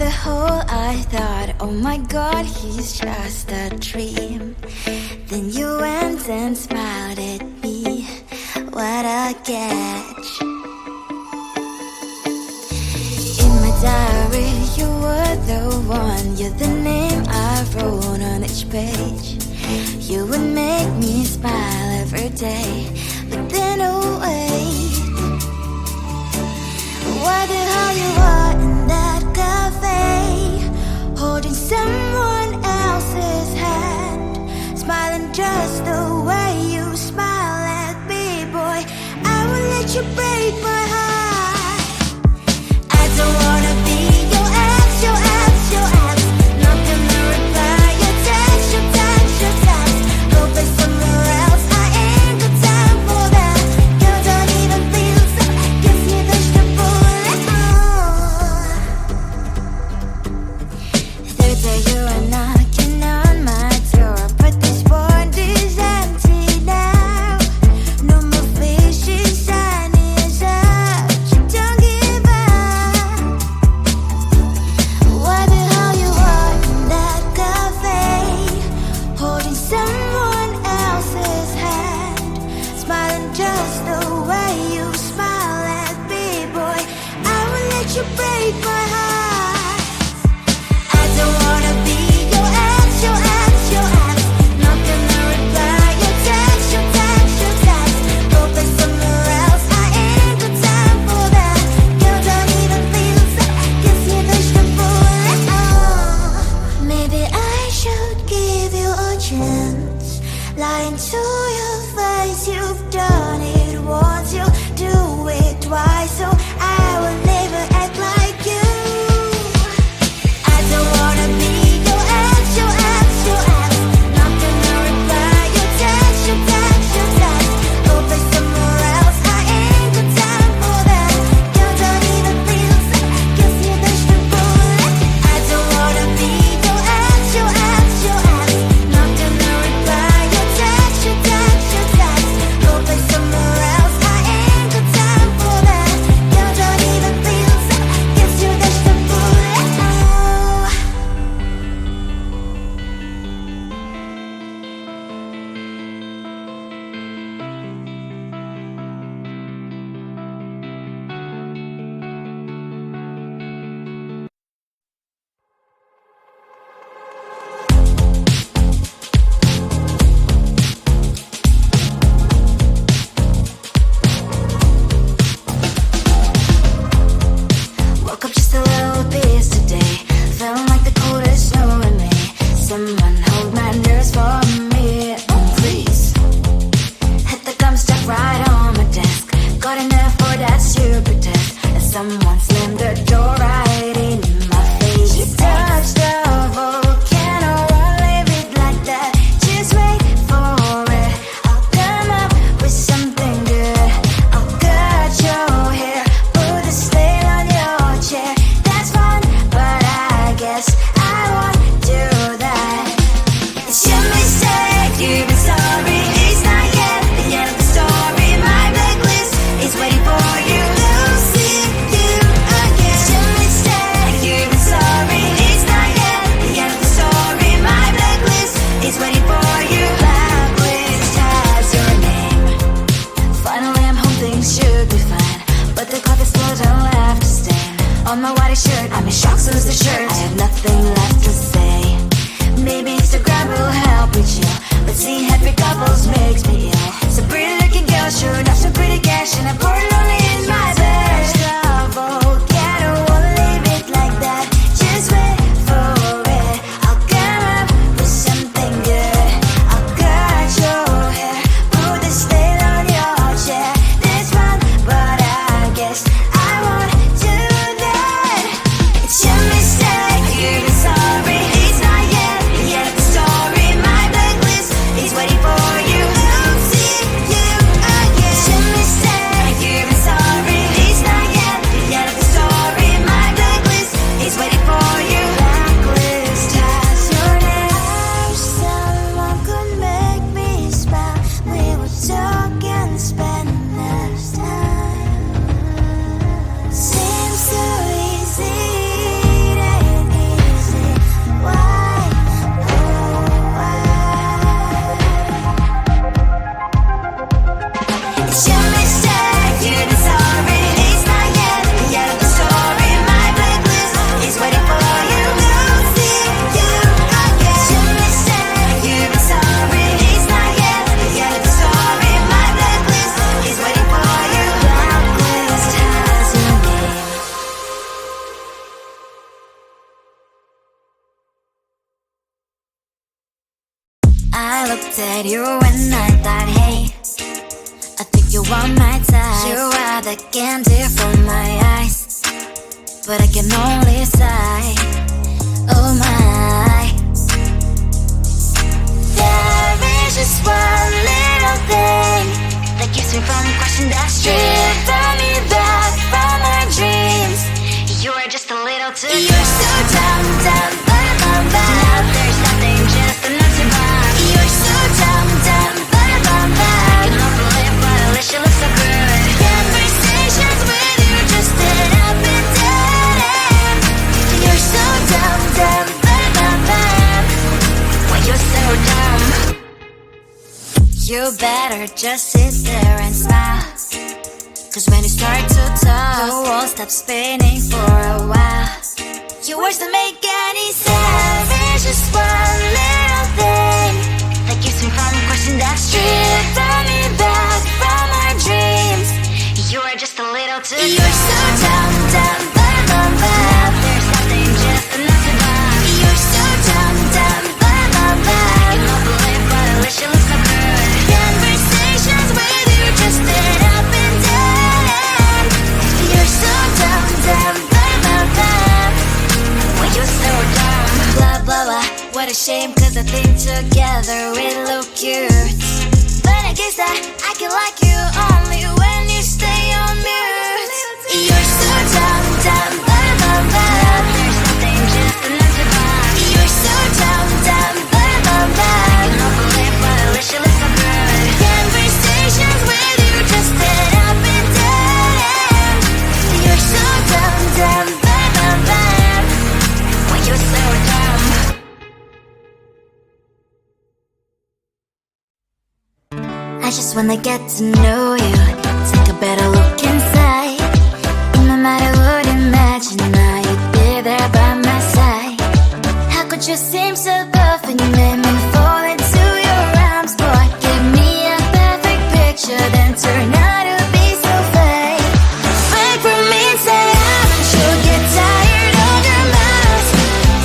the hole, I thought, oh my god, he's just a dream. Then you went and smiled at me. What a catch. In my diary, you were the one. You're the name I wrote on each page. You would make me smile every day. But then, oh wait, what the hell you are in that cafe, holding someone else's hand, smiling just the way you smile at me, boy. I will let you break my heart. I don't wanna be your ex, your ex, your ex. Not gonna reply your text, your text, your text. Go play somewhere else, I ain't got time for that. You don't even feel so, guess you dodged a bullet. Third day you are knocking on my door, but this board is empty now. No more fishes, sun is up. You don't give up. What the hell you are in that cafe, holding someone else's hand, smiling just the way you smile at me, boy. I will let you break my heart. I don't wanna be your ex, your ex, your ex. Not gonna reply your text, your text, your text. Go play somewhere else, I ain't got time for that. You don't even feel so, guess you dodged a bullet. Maybe I should give you a chance. Lying to your face, you've done it once, you do it twice, so I will never act like you. I don't wanna be your ex, your ex, your ex. Not gonna reply your text, your text, your text. Go play somewhere else, I ain't got time for that. You don't even feel so, guess you dodged a bullet. I don't wanna be your ex, your ex, your ex. Not gonna reply your text, your text, your text. Go play somewhere I looked at you and I thought, hey, I think you are my type. You are the candy from my eyes, but I can only sigh, oh my. There is just one little thing that keeps me from crossing that street, driven me back from my dreams. You are just a little too good. You're so dumb, dumb, bum, bum. Now there's nothing, just enough to bomb. You're so dumb, dumb, bum, bum. You don't believe, but at least you look so good. Conversations with you just end up in dead end. You're so dumb, dumb, bum, bum. Why you're so dumb? You better just sit there and smile, 'cause when you start to talk, the world stops spinning for a while. Your words don't make any sense. There's just one little thing that keeps me from crossing that street, driven me back from my dreams. You are just a little too good. You're so dumb, dumb, bum, bum, bum. Now there's nothing, just enough to bomb. You're so dumb, dumb, bum, bum, bum. You don't believe, but at least you look so good. Conversations with you just end up in dead end. You're so dumb, dumb, bum, bum, bum. Why you're so dumb? Blah, blah, blah. What a shame, 'cause I think together we look cute. But I guess that I can like you only when you stay on mute. You're so dumb, dumb, bum, bum, bum. There's nothing, just enough to bomb. You're so dumb, dumb, bum, bum, bum. You don't believe, but at least you look so good. Conversations with you just end up in dead end. You're so dumb, dumb, bum, bum, bum. Why you're so dumb? I just wanna get to know you, take a better look inside. No matter what, imagine now you'd be there by my side. How could you seem so tough when you made me fall into your arms? Boy, give me a perfect picture, then turn out to be so fake. Fake for me, say I'm sure get tired of your mouth.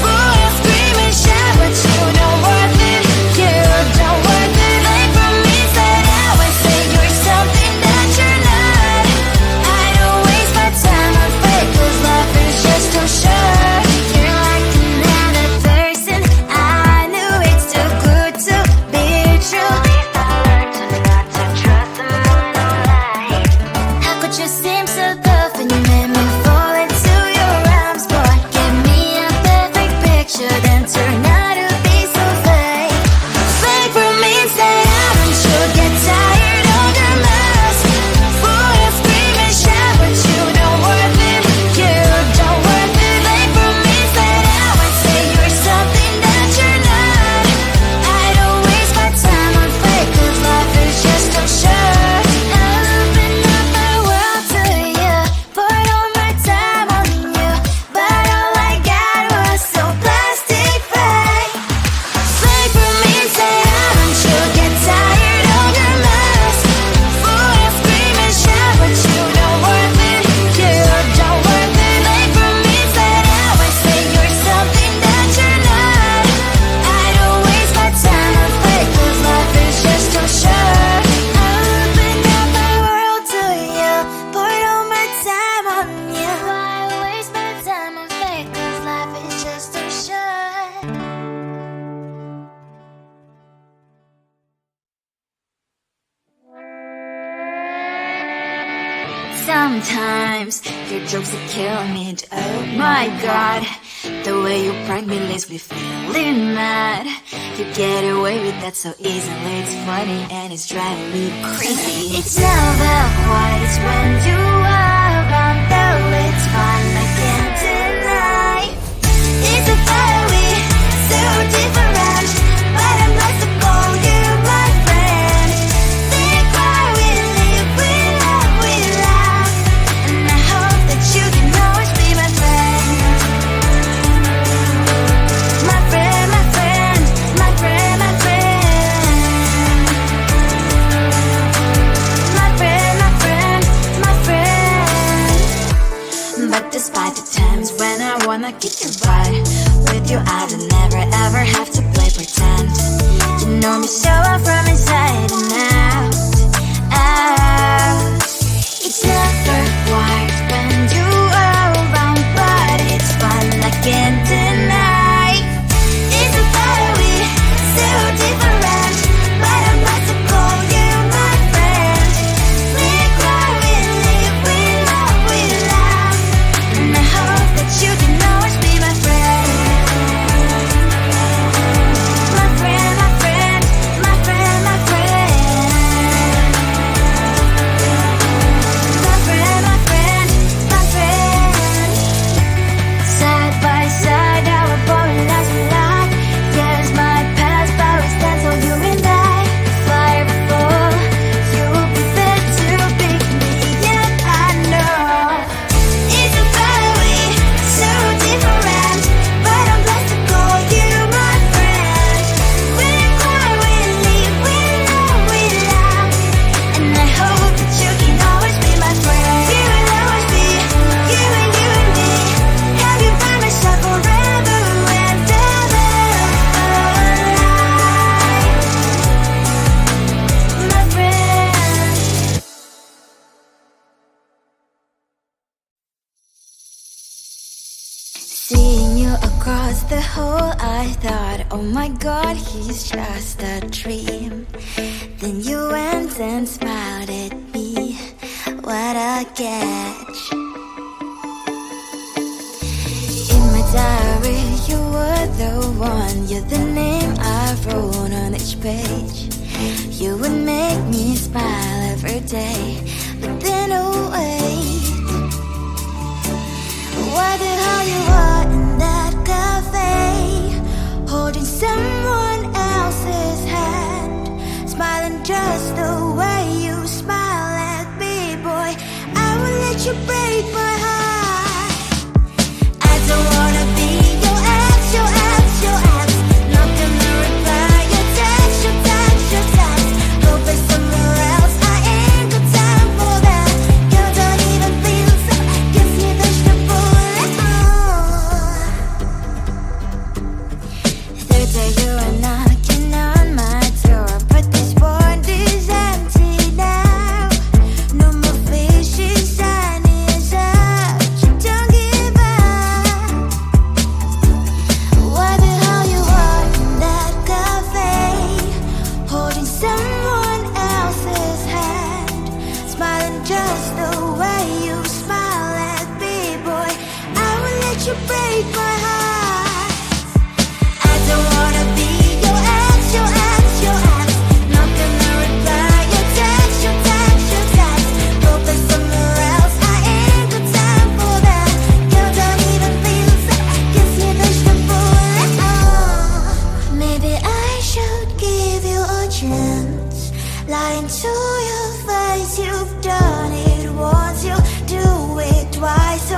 Full of scream and shout, but you don't worth it, you don't worth it. Fake for me, say I say you're something that you're not. I don't waste my time on fake, 'cause life is just too short. You're like another person, I knew it's too good to be true. I learned to not to trust someone online. How could you seem so tough when you made me fall into your arms? Boy, give me a perfect picture, then turn out to be so fake. Fake for me, say I'm sure get tired of your mask. Full of scream and shout, but you don't worth it, you don't worth it. Fake for me, say I say you're something that you're not. I don't waste my time on fake, 'cause life is just too short. I open up my world to you, poured all my time on you, but all I got was so plastic fake. Fake for me, say I'm sure get tired of your mask. Full of scream and shout, but you don't worth it, you don't worth it. Fake for me, say I say you're something that you're not. I don't waste my time on fake, 'cause life is just too short. I open up my world to you, poured all my time on you. Why waste my time on fake, 'cause life is just too short. Sometimes your jokes are killing me, and oh my god, the way you prank me leaves me feeling mad. You get away with that so easily, it's funny and it's driving me crazy. It's never quite when you are around, though it's fun, I can't deny. It's a fire we so different, but I'm like to call you my friend. Think why we live, we love, and I hope that you can always be my friend. My friend, my friend, my friend, my friend. My friend, my friend, my friend. But despite the times when I wanna kick your butt, with you I don't never ever have to play pretend. You know me I thought, oh my god, he's just a dream. Then you went and smiled at me. What a catch. In my diary, you were the one. You're the name I wrote on each page. You would make me smile every day. But then, oh wait, what the hell you are in that cafe, holding someone else's hand, smiling just the way you smile at me, boy. I will let you break my heart. I don't wanna be your ex, your ex, your ex. Not gonna reply your text, your text, your text. Go play somewhere else, I ain't got time for that. You don't even feel so, kiss me vegetable. Third day you are knocking on my door, but this board is empty now. No more fishes, sun is up. You don't give up. What the hell you are in that cafe, holding someone else's hand, smiling just the way you smile at me, boy. I will let you break my heart. I don't wanna be your ex, your ex, your ex. Not gonna reply your text, your text, your text. Go play somewhere else, I ain't got time for that. You don't even feel so, kiss me vegetable. Maybe I should give you a chance. Lying to your face, you've done it once, you do it twice. So